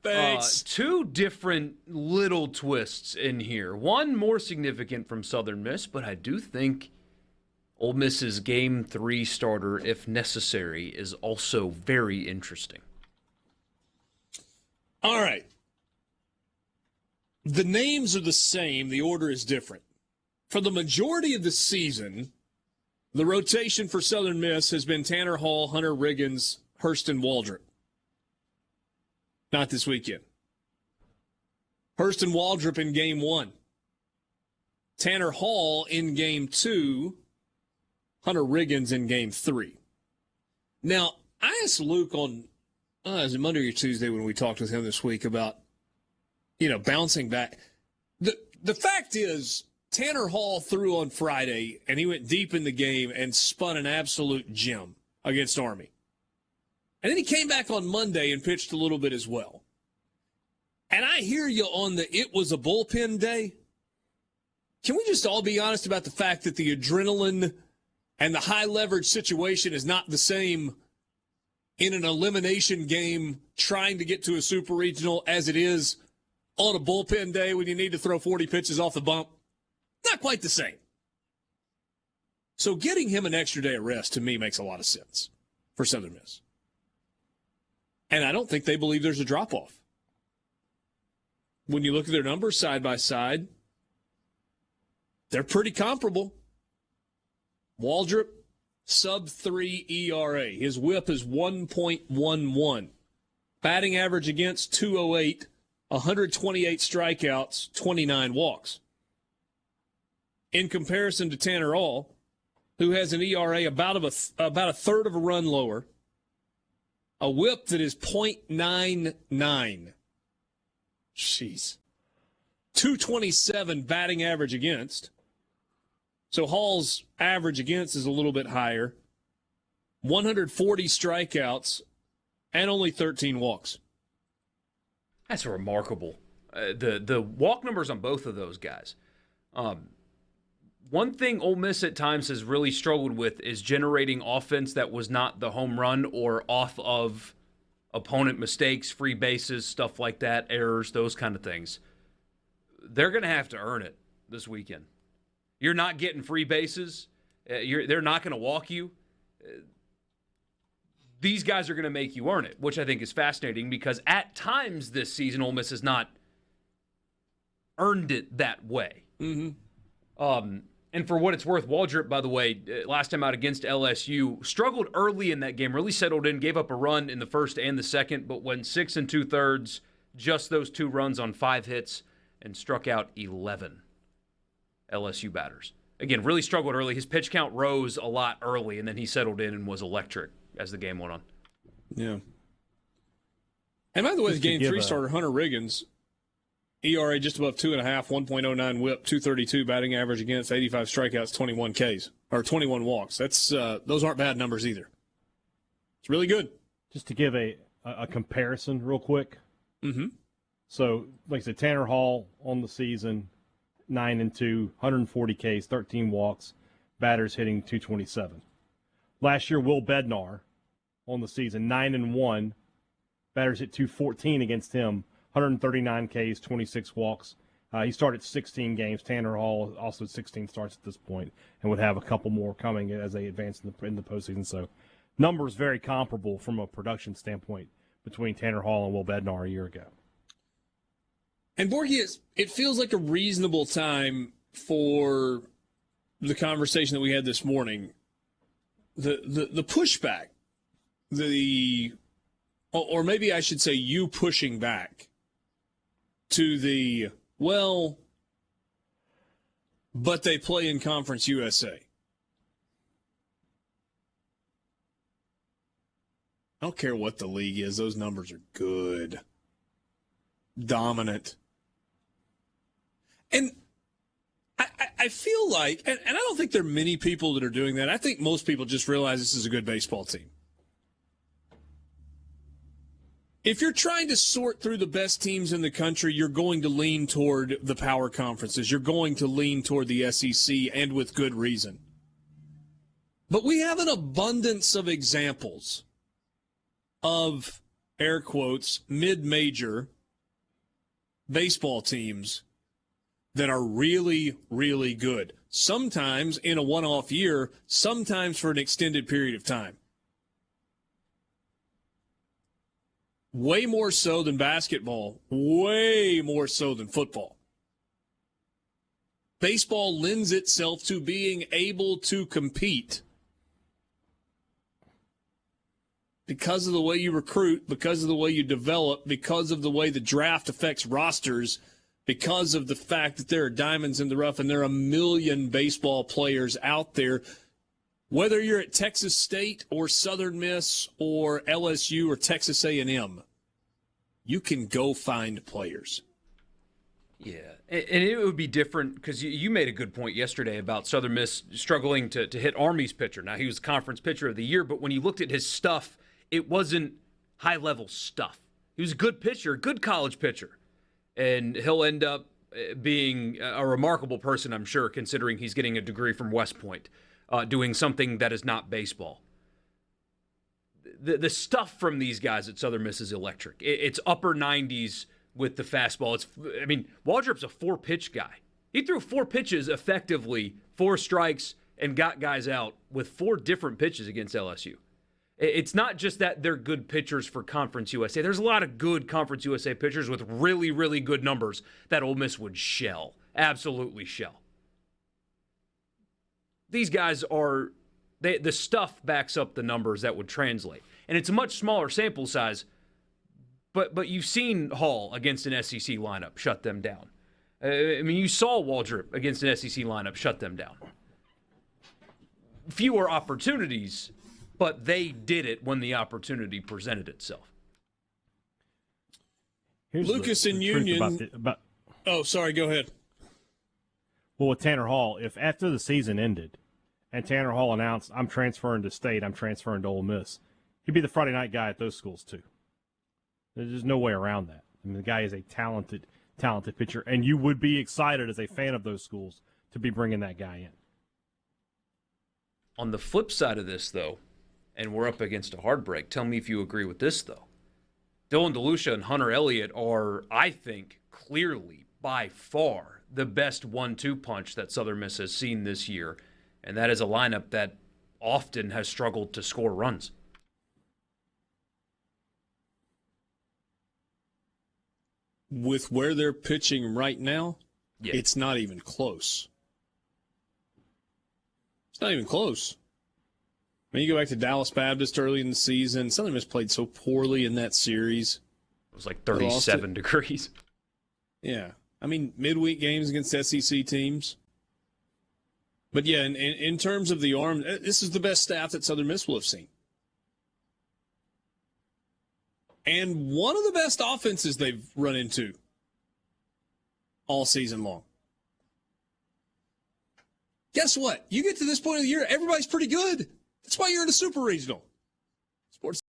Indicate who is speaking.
Speaker 1: Thanks.
Speaker 2: Two different little twists in here. One more significant from Southern Miss, but I do think Ole Miss's Game 3 starter, if necessary, is also very interesting.
Speaker 1: All right. The names are the same. The order is different. For the majority of the season, the rotation for Southern Miss has been Tanner Hall, Hunter Riggins, Hurston Waldrop. Not this weekend. Hurston Waldrop in Game 1. Tanner Hall in Game 2. Hunter Riggins in Game 3. Now, I asked Luke on was it Monday or Tuesday when we talked with him this week about, bouncing back. The fact is, Tanner Hall threw on Friday, and he went deep in the game and spun an absolute gem against Army. And then he came back on Monday and pitched a little bit as well. And I hear you on it was a bullpen day. Can we just all be honest about the fact that the adrenaline and the high leverage situation is not the same in an elimination game trying to get to a super regional as it is on a bullpen day when you need to throw 40 pitches off the bump? Not quite the same. So getting him an extra day of rest to me makes a lot of sense for Southern Miss. And I don't think they believe there's a drop-off. When you look at their numbers side by side, they're pretty comparable. Waldrop, sub-3 ERA. His whip is 1.11. Batting average against 208, 128 strikeouts, 29 walks. In comparison to Tanner Hall, who has an ERA about a third of a run lower, a whip that is .99. Jeez. 227 batting average against. So Hall's average against is a little bit higher. 140 strikeouts and only 13 walks.
Speaker 2: That's remarkable. The walk numbers on both of those guys. One thing Ole Miss at times has really struggled with is generating offense that was not the home run or off of opponent mistakes, free bases, stuff like that, errors, those kind of things. They're going to have to earn it this weekend. You're not getting free bases. They're not going to walk you. These guys are going to make you earn it, which I think is fascinating because at times this season, Ole Miss has not earned it that way. Mm-hmm. And for what it's worth, Waldrop, by the way, last time out against LSU, struggled early in that game, really settled in, gave up a run in the first and the second, but went 6 2/3, just those 2 runs on 5 hits, and struck out 11 LSU batters. Again, really struggled early. His pitch count rose a lot early, and then he settled in and was electric as the game went on.
Speaker 1: Yeah. And by the way, the Game 3 starter, Hunter Riggins, ERA just above 2.5, 1.09 whip, 232 batting average against, 85 strikeouts, 21 Ks, or 21 walks. That's those aren't bad numbers either. It's really good.
Speaker 3: Just to give a comparison real quick.
Speaker 1: Mm-hmm.
Speaker 3: So, like I said, Tanner Hall on the season, 9-2, 140 Ks, 13 walks, batters hitting 227. Last year, Will Bednar on the season, 9-1, batters hit 214 against him. 139 Ks, 26 walks. He started 16 games. Tanner Hall also 16 starts at this point and would have a couple more coming as they advance in the postseason. So numbers very comparable from a production standpoint between Tanner Hall and Will Bednar a year ago.
Speaker 1: And Borges, it feels like a reasonable time for the conversation that we had this morning. The pushback, or maybe I should say you pushing back to but they play in Conference USA. I don't care what the league is. Those numbers are good. Dominant. And I feel like, and I don't think there are many people that are doing that. I think most people just realize this is a good baseball team. If you're trying to sort through the best teams in the country, you're going to lean toward the power conferences. You're going to lean toward the SEC, and with good reason. But we have an abundance of examples of air quotes, mid-major baseball teams that are really, really good. Sometimes in a one-off year, sometimes for an extended period of time. Way more so than basketball, way more so than football. Baseball lends itself to being able to compete because of the way you recruit, because of the way you develop, because of the way the draft affects rosters, because of the fact that there are diamonds in the rough and there are a million baseball players out there. Whether you're at Texas State or Southern Miss or LSU or Texas A&M, you can go find players.
Speaker 2: Yeah, and it would be different because you made a good point yesterday about Southern Miss struggling to hit Army's pitcher. Now, he was Conference Pitcher of the Year, but when you looked at his stuff, it wasn't high-level stuff. He was a good pitcher, a good college pitcher, and he'll end up being a remarkable person, I'm sure, considering he's getting a degree from West Point, doing something that is not baseball. The stuff from these guys at Southern Miss is electric. It's upper 90s with the fastball. Waldrop's a 4-pitch guy. He threw 4 pitches effectively, 4 strikes, and got guys out with 4 different pitches against LSU. It's not just that they're good pitchers for Conference USA. There's a lot of good Conference USA pitchers with really, really good numbers that Ole Miss would shell. Absolutely shell. These guys are, the stuff backs up the numbers that would translate. And it's a much smaller sample size, but you've seen Hall against an SEC lineup shut them down. You saw Waldrop against an SEC lineup shut them down. Fewer opportunities, but they did it when the opportunity presented itself.
Speaker 3: Here's
Speaker 1: Lucas
Speaker 3: the
Speaker 1: and Union. Oh, sorry, go ahead.
Speaker 3: Well, with Tanner Hall, if after the season ended and Tanner Hall announced, I'm transferring to State, I'm transferring to Ole Miss, he'd be the Friday night guy at those schools too. There's no way around that. The guy is a talented pitcher, and you would be excited as a fan of those schools to be bringing that guy in.
Speaker 2: On the flip side of this, though, and we're up against a hard break, tell me if you agree with this, though. Dylan DeLucia and Hunter Elliott are, I think, clearly, by far, the best 1-2 punch that Southern Miss has seen this year, and that is a lineup that often has struggled to score runs.
Speaker 1: With where they're pitching right now,
Speaker 2: yeah.
Speaker 1: It's not even close. It's not even close. You go back to Dallas Baptist early in the season. Southern Miss played so poorly in that series.
Speaker 2: It was like 37 degrees.
Speaker 1: Yeah. Midweek games against SEC teams. But, yeah, in terms of the arm, this is the best staff that Southern Miss will have seen. And one of the best offenses they've run into all season long. Guess what? You get to this point of the year, everybody's pretty good. That's why you're in a super regional.